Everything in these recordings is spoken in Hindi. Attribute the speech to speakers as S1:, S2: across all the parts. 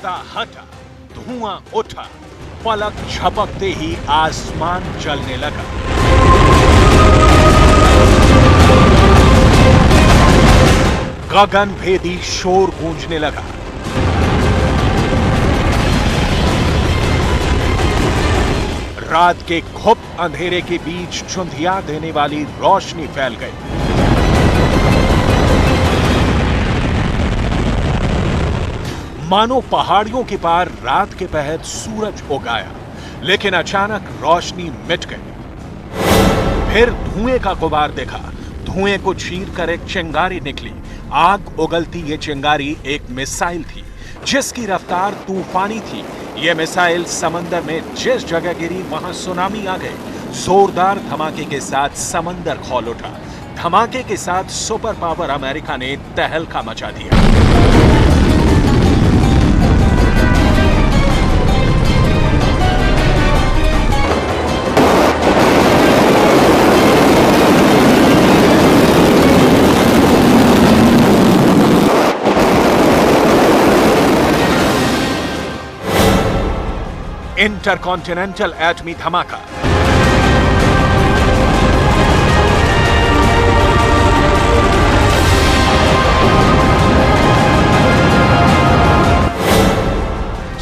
S1: रास्ता हटा, धुआं उठा, पलक झपकते ही आसमान जलने लगा। गगनभेदी शोर गूंजने लगा। रात के घुप अंधेरे के बीच चुंधिया देने वाली रोशनी फैल गई। मानो पहाड़ियों के पार रात के पहर सूरज उगाया, लेकिन अचानक रोशनी मिट गई। फिर धुएं का गुबार देखा। धुएं को चीरकर एक चिंगारी निकली। आग उगलती ये चिंगारी एक मिसाइल थी, जिसकी रफ्तार तूफानी थी। यह मिसाइल समंदर में जिस जगह गिरी वहां सुनामी आ गई। जोरदार धमाके के साथ समंदर खौल उठा। धमाके के साथ सुपर पावर अमेरिका ने तहलका मचा दिया। इंटरकॉन्टिनेंटल एटमी धमाका।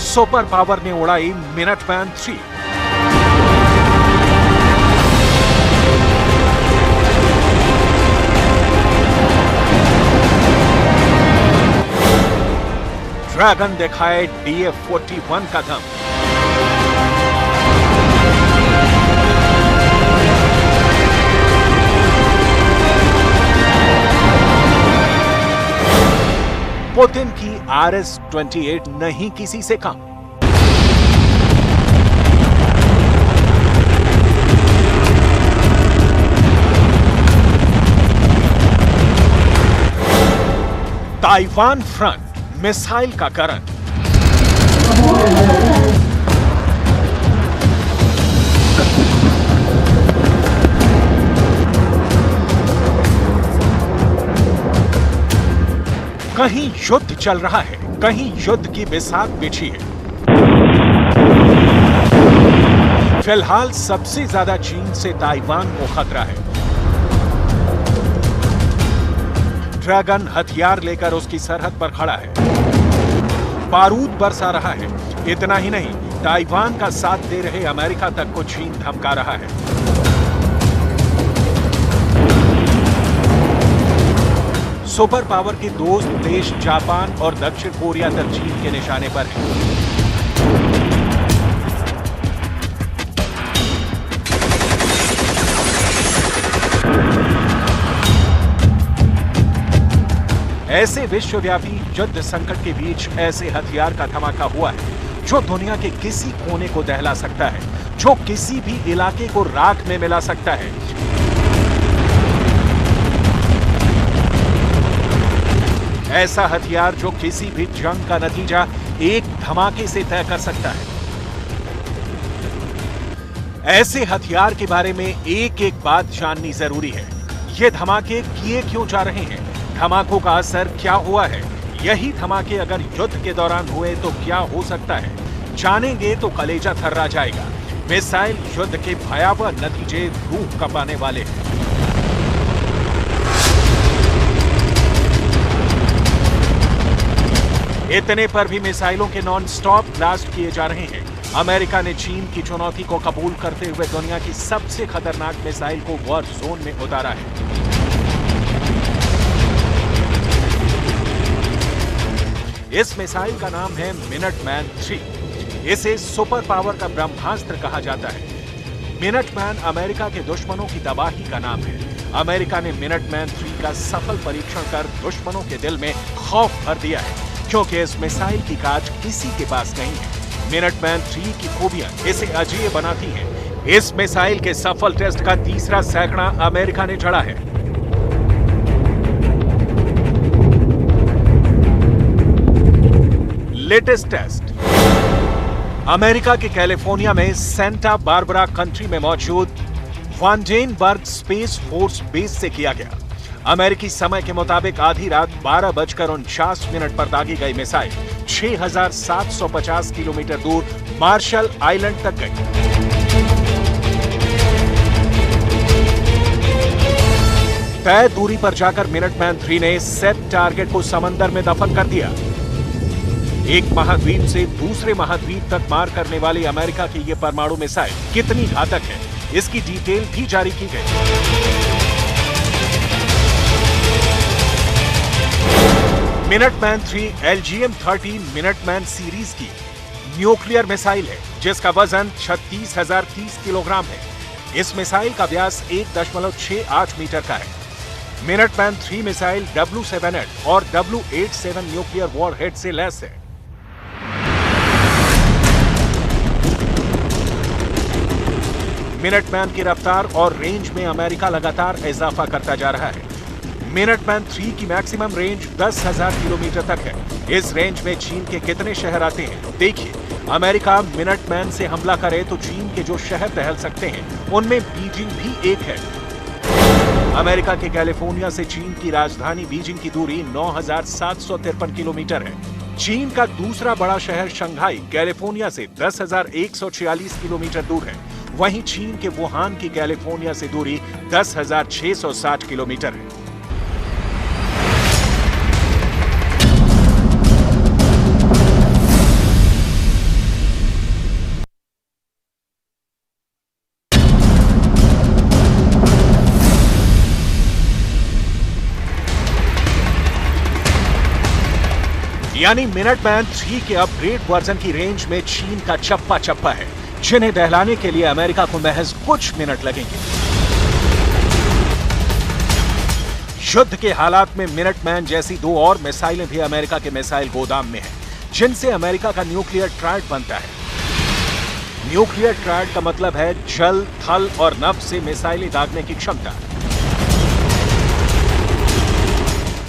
S1: सुपर पावर ने उड़ाई मिनटमैन 3। ड्रैगन दिखाए DF-41 का दम। पुतिन की RS-28 नहीं किसी से कम। ताइवान फ्रंट मिसाइल का करंट। कहीं युद्ध चल रहा है, कहीं युद्ध की बिसात बिछी है। फिलहाल सबसे ज्यादा चीन से ताइवान को खतरा है। ड्रैगन हथियार लेकर उसकी सरहद पर खड़ा है। बारूद बरसा रहा है। इतना ही नहीं, ताइवान का साथ दे रहे अमेरिका तक को चीन धमका रहा है। सुपर पावर के दोस्त देश जापान और दक्षिण कोरिया तक चीन के निशाने पर हैं। ऐसे विश्वव्यापी युद्ध संकट के बीच ऐसे हथियार का धमाका हुआ है जो दुनिया के किसी कोने को दहला सकता है, जो किसी भी इलाके को राख में मिला सकता है। ऐसा हथियार जो किसी भी जंग का नतीजा एक धमाके से तय कर सकता है। ऐसे हथियार के बारे में एक एक बात जाननी जरूरी है। ये धमाके किए क्यों जा रहे हैं? धमाकों का असर क्या हुआ है? यही धमाके अगर युद्ध के दौरान हुए तो क्या हो सकता है? जानेंगे तो कलेजा थर्रा जाएगा। मिसाइल युद्ध के भयावह नतीजे रूह कंपाने वाले हैं। इतने पर भी मिसाइलों के नॉन स्टॉप ब्लास्ट किए जा रहे हैं। अमेरिका ने चीन की चुनौती को कबूल करते हुए दुनिया की सबसे खतरनाक मिसाइल को वॉर जोन में उतारा है। इस मिसाइल का नाम है मिनटमैन 3। इसे सुपर पावर का ब्रह्मास्त्र कहा जाता है। मिनटमैन अमेरिका के दुश्मनों की तबाही का नाम है। अमेरिका ने मिनटमैन 3 का सफल परीक्षण कर दुश्मनों के दिल में खौफ भर दिया है, क्योंकि इस मिसाइल की काज किसी के पास नहीं है। मिनटमैन 3 की खूबियां इसे अजेय बनाती हैं। इस मिसाइल के सफल टेस्ट का तीसरा सैकड़ा अमेरिका ने चढ़ा है। लेटेस्ट टेस्ट अमेरिका के कैलिफोर्निया में सेंटा बारबरा कंट्री में मौजूद वांडेनबर्ग स्पेस फोर्स बेस से किया गया। अमेरिकी समय के मुताबिक आधी रात 12:49 पर दागी गई मिसाइल 6,750 किलोमीटर दूर मार्शल आइलैंड तक गई। तय दूरी पर जाकर मिनटमैन 3 ने सेट टारगेट को समंदर में दफन कर दिया। एक महाद्वीप से दूसरे महाद्वीप तक मार करने वाली अमेरिका की यह परमाणु मिसाइल कितनी घातक है, इसकी डिटेल भी जारी की गई। मिनटमैन 3 LGM-30 मिनटमैन सीरीज की न्यूक्लियर मिसाइल है, जिसका वजन 36,030 किलोग्राम है। इस मिसाइल का व्यास 1.68 मीटर का है। मिनटमैन 3 मिसाइल W7 और W87 न्यूक्लियर वॉरहेड से लैस है। मिनटमैन की रफ्तार और रेंज में अमेरिका लगातार इजाफा करता जा रहा है। मिनटमैन 3 की मैक्सिमम रेंज 10,000 किलोमीटर तक है। इस रेंज में चीन के कितने शहर आते हैं? देखिए, अमेरिका मिनटमैन से हमला करे तो चीन के जो शहर टहल सकते हैं उनमें बीजिंग भी एक है। अमेरिका के कैलिफोर्निया से चीन की राजधानी बीजिंग की दूरी 9,753 किलोमीटर है। चीन का दूसरा बड़ा शहर शंघाई कैलिफोर्निया से 10,146 किलोमीटर दूर है। वहीं चीन के वुहान की कैलिफोर्निया से दूरी 10,660 किलोमीटर है। यानी मिनटमैन 3 के अपग्रेड वर्जन की रेंज में चीन का चप्पा चप्पा है, जिन्हें दहलाने के लिए अमेरिका को महज कुछ मिनट लगेंगे। युद्ध के हालात में मिनटमैन जैसी 2 और मिसाइलें भी अमेरिका के मिसाइल गोदाम में हैं, जिनसे अमेरिका का न्यूक्लियर ट्रायड बनता है। न्यूक्लियर ट्रायड का मतलब है जल, थल और नभ से मिसाइलें दागने की क्षमता।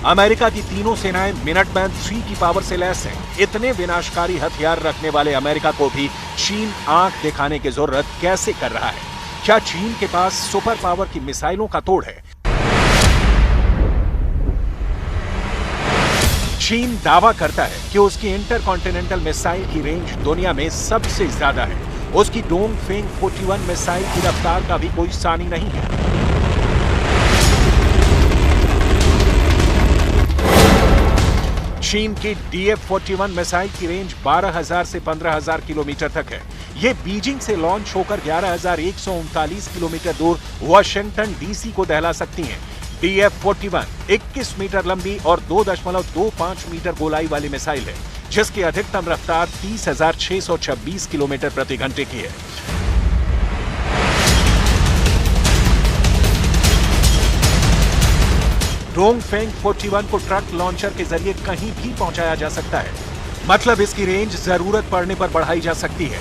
S1: अमेरिका की तीनों सेनाएं मिनटमैन 3 की पावर से लैस हैं। इतने विनाशकारी हथियार रखने वाले अमेरिका को भी चीन आंख दिखाने की जरूरत कैसे कर रहा है? क्या चीन के पास सुपर पावर की मिसाइलों का तोड़ है? चीन दावा करता है कि उसकी इंटरकॉन्टिनेंटल मिसाइल की रेंज दुनिया में सबसे ज्यादा है। उसकी डोंगफेंग 41 मिसाइल की रफ्तार का भी कोई सानी नहीं है। चीन की DF-41 मिसाइल की रेंज 12,000 से 15,000 किलोमीटर तक है। ये बीजिंग से लॉन्च होकर 11,139 किलोमीटर दूर वाशिंगटन DC को दहला सकती हैं। DF-41 21 मीटर लंबी और 2.25 मीटर गोलाई वाली मिसाइल है, जिसकी अधिकतम रफ्तार 30,626 किलोमीटर प्रति घंटे की है। डोंगफेंग 41 को ट्रक लॉन्चर के जरिए कहीं भी पहुंचाया जा सकता है, मतलब इसकी रेंज जरूरत पड़ने पर बढ़ाई जा सकती है।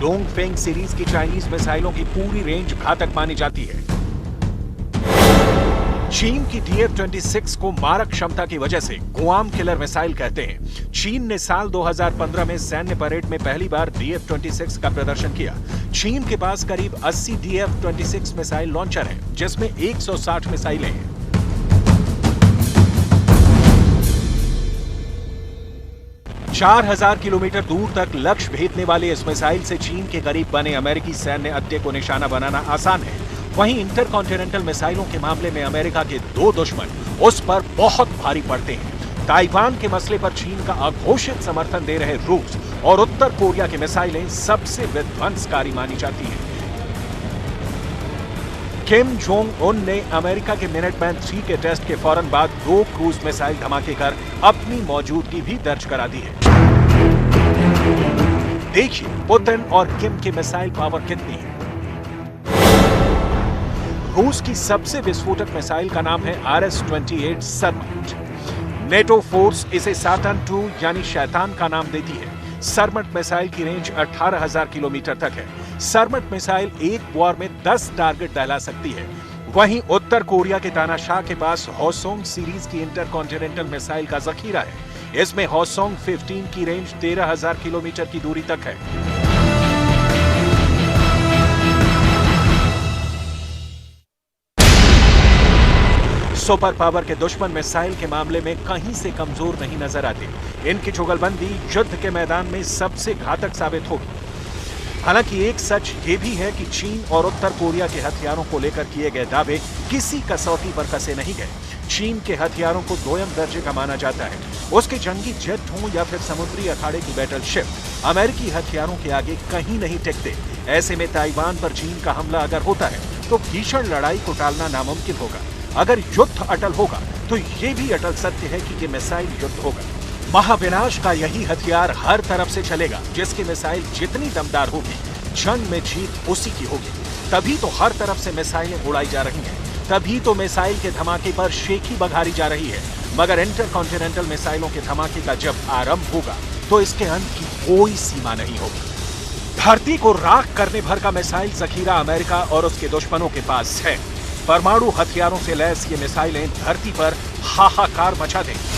S1: डोंगफेंग सीरीज की चाइनीज मिसाइलों की पूरी रेंज घातक मानी जाती है। चीन की DF-26 को मारक क्षमता की वजह से गुआम किलर मिसाइल कहते हैं। चीन ने साल 2015 में सैन्य परेड में पहली बार DF-26 का प्रदर्शन किया। चीन के पास करीब 80 DF-26 मिसाइल लॉन्चर हैं, जिसमें 160 मिसाइलें हैं। चार 4,000 किलोमीटर दूर तक लक्ष्य भेदने वाले इस मिसाइल से चीन के करीब बने अमेरिकी सैन्य अड्डे को निशाना बनाना आसान है। वहीं इंटरकॉन्टिनेंटल मिसाइलों के मामले में अमेरिका के 2 दुश्मन उस पर बहुत भारी पड़ते हैं। ताइवान के मसले पर चीन का अघोषित समर्थन दे रहे रूस और उत्तर कोरिया की मिसाइलें सबसे विध्वंसकारी मानी जाती हैं। किम जोंग उन ने अमेरिका के मिनटमैन 3 के टेस्ट के फौरन बाद 2 क्रूज मिसाइल धमाके कर अपनी मौजूदगी भी दर्ज करा दी है। देखिए पुतिन और किम की मिसाइल पावर कितनी है। रूस की सबसे विस्फोटक मिसाइल का नाम है RS-28 सरमट। नेटो फोर्स इसे सैटर्न 2 यानी शैतान का नाम देती है। सरमट मिसाइल की रेंज 18,000 किलोमीटर तक है। सरमट मिसाइल एक वार में 10 टारगेट दहला सकती है। वहीं उत्तर कोरिया के तानाशाह के पास होसोंग सीरीज की इंटरकॉन्टिनेंटल मिसाइल का जखीरा है। इसमें होसोंग 15 की रेंज 13,000 किलोमीटर की दूरी तक है। सुपर पावर के दुश्मन मिसाइल के मामले में कहीं से कमजोर नहीं नजर आते। इनकी जुगलबंदी युद्ध के मैदान में सबसे घातक साबित होगी। हालांकि एक सच ये भी है कि चीन और उत्तर कोरिया के हथियारों को लेकर किए गए दावे किसी कसौटी पर कसे नहीं गए। चीन के हथियारों को दोयम दर्जे का माना जाता है। उसके जंगी जेट हों या फिर समुद्री अखाड़े की बैटलशिप, अमेरिकी हथियारों के आगे कहीं नहीं टिकते। ऐसे में ताइवान पर चीन का हमला अगर होता है तो भीषण लड़ाई को टालना नामुमकिन होगा। अगर युद्ध अटल होगा तो ये भी अटल सत्य है कि ये मिसाइल युद्ध होगा। महाविनाश का यही हथियार हर तरफ से चलेगा। जिसकी मिसाइल जितनी दमदार होगी, जंग में जीत उसी की होगी। तभी तो हर तरफ से मिसाइलें उड़ाई जा रही हैं। तभी तो मिसाइल के धमाके पर शेखी बघारी जा रही है। मगर इंटरकॉन्टिनेंटल मिसाइलों के धमाके का जब आरंभ होगा तो इसके अंत की कोई सीमा नहीं होगी। धरती को राख करने भर का मिसाइल जखीरा अमेरिका और उसके दुश्मनों के पास है। परमाणु हथियारों से लैस ये मिसाइलें धरती पर हाहाकार मचा देंगी।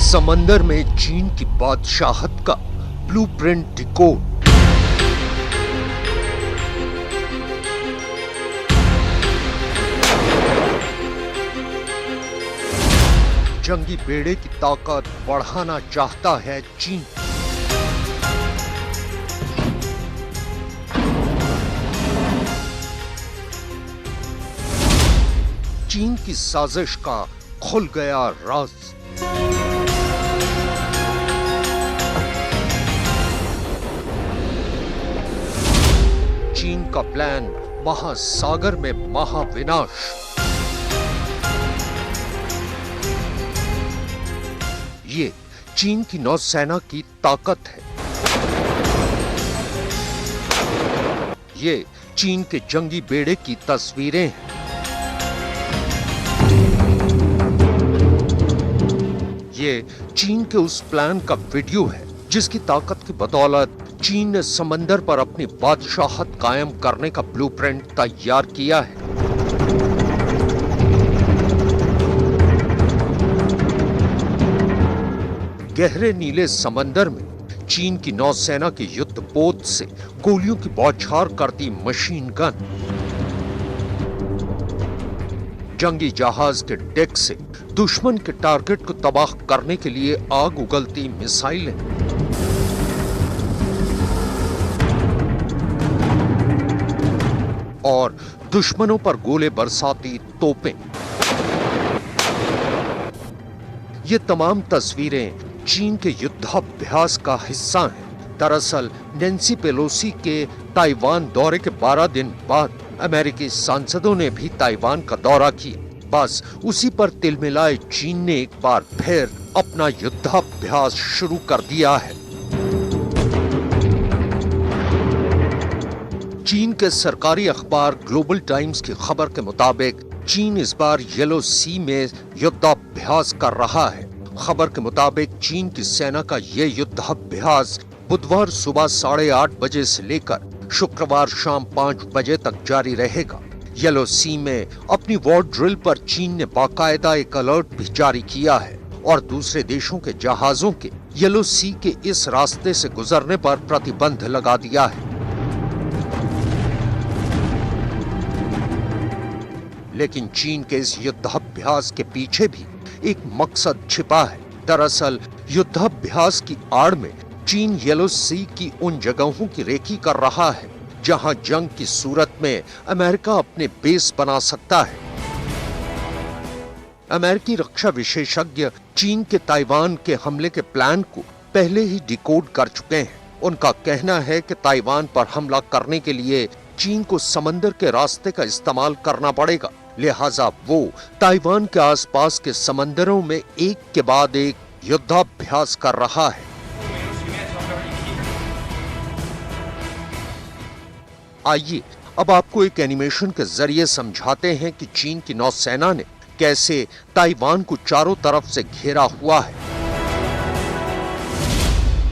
S2: समंदर में चीन की बादशाहत का ब्लूप्रिंट डिकोड। जंगी बेड़े की ताकत बढ़ाना चाहता है चीन। चीन की साजिश का खुल गया राज। चीन का प्लान महासागर में महाविनाश। ये चीन की नौसेना की ताकत है। ये चीन के जंगी बेड़े की तस्वीरें हैं। ये चीन के उस प्लान का वीडियो है जिसकी ताकत की बदौलत चीन ने समंदर पर अपनी बादशाहत कायम करने का ब्लूप्रिंट तैयार किया है। गहरे नीले समंदर में चीन की नौसेना के युद्धपोत से गोलियों की बौछार करती मशीन गन, जंगी जहाज के डेक से दुश्मन के टारगेट को तबाह करने के लिए आग उगलती मिसाइलें, और दुश्मनों पर गोले बरसाती तोपें। ये तमाम तस्वीरें चीन के युद्धाभ्यास का हिस्सा हैं। दरअसल नैन्सी पेलोसी के ताइवान दौरे के 12 दिन बाद अमेरिकी सांसदों ने भी ताइवान का दौरा किया। बस उसी पर तिलमिलाए चीन ने एक बार फिर अपना युद्धाभ्यास शुरू कर दिया है। चीन के सरकारी अखबार ग्लोबल टाइम्स की खबर के मुताबिक चीन इस बार येलो सी में युद्धाभ्यास कर रहा है। खबर के मुताबिक चीन की सेना का यह युद्धाभ्यास बुधवार सुबह 8:30 बजे से लेकर शुक्रवार शाम 5 बजे तक जारी रहेगा। येलो सी में अपनी वॉर ड्रिल पर चीन ने बाकायदा एक अलर्ट भी जारी किया है और दूसरे देशों के जहाजों के येलो सी के इस रास्ते से गुजरने पर प्रतिबंध लगा दिया है। लेकिन चीन के इस युद्धाभ्यास के पीछे भी एक मकसद छिपा है। दरअसल युद्धाभ्यास की आड़ में चीन येलो सी की उन जगहों की रेकी कर रहा है जहां जंग की सूरत में अमेरिका अपने बेस बना सकता है। अमेरिकी रक्षा विशेषज्ञ चीन के ताइवान के हमले के प्लान को पहले ही डिकोड कर चुके हैं। उनका कहना है कि ताइवान पर हमला करने के लिए चीन को समंदर के रास्ते का इस्तेमाल करना पड़ेगा, लिहाजा वो ताइवान के आसपास के समंदरों में एक के बाद एक युद्धाभ्यास कर रहा है। आइए अब आपको एक एनिमेशन के जरिए समझाते हैं कि चीन की नौसेना ने कैसे ताइवान को चारों तरफ से घेरा हुआ है।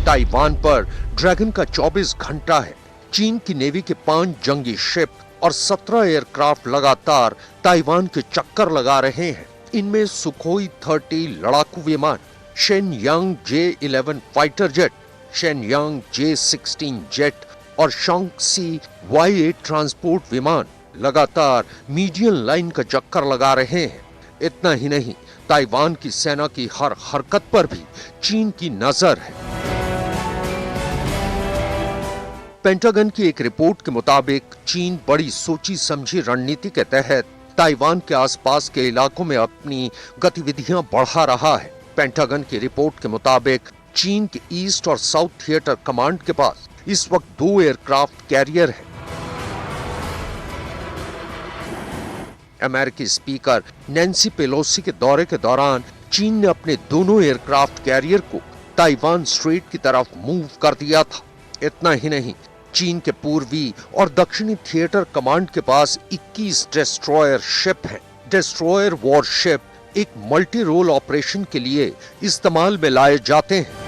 S2: ताइवान पर ड्रैगन का 24 घंटा है। चीन की नेवी के 5 जंगी शिप और 17 एयरक्राफ्ट लगातार ताइवान के चक्कर लगा रहे हैं। इनमें सुखोई 30 लड़ाकू विमान, Shenyang J-11 fighter jet, Shenyang J-16 jet और शांक्सी Y-8 ट्रांसपोर्ट विमान लगातार मीडियन लाइन का चक्कर लगा रहे हैं। इतना ही नहीं, ताइवान की सेना की हर हरकत पर भी चीन की नजर है। पेंटागन की एक रिपोर्ट के मुताबिक चीन बड़ी सोची समझी रणनीति के तहत ताइवान के आसपास के इलाकों में अपनी गतिविधियां बढ़ा रहा है। पेंटागन की रिपोर्ट के मुताबिक चीन के ईस्ट और साउथ थिएटर कमांड के पास इस वक्त 2 एयरक्राफ्ट कैरियर है। अमेरिकी स्पीकर नैन्सी पेलोसी के दौरे के दौरान चीन ने अपने दोनों एयरक्राफ्ट कैरियर को ताइवान स्ट्रेट की तरफ मूव कर दिया था। इतना ही नहीं, चीन के पूर्वी और दक्षिणी थिएटर कमांड के पास 21 डिस्ट्रॉयर शिप हैं। डिस्ट्रॉयर वॉरशिप एक मल्टी रोल ऑपरेशन के लिए इस्तेमाल में लाए जाते हैं।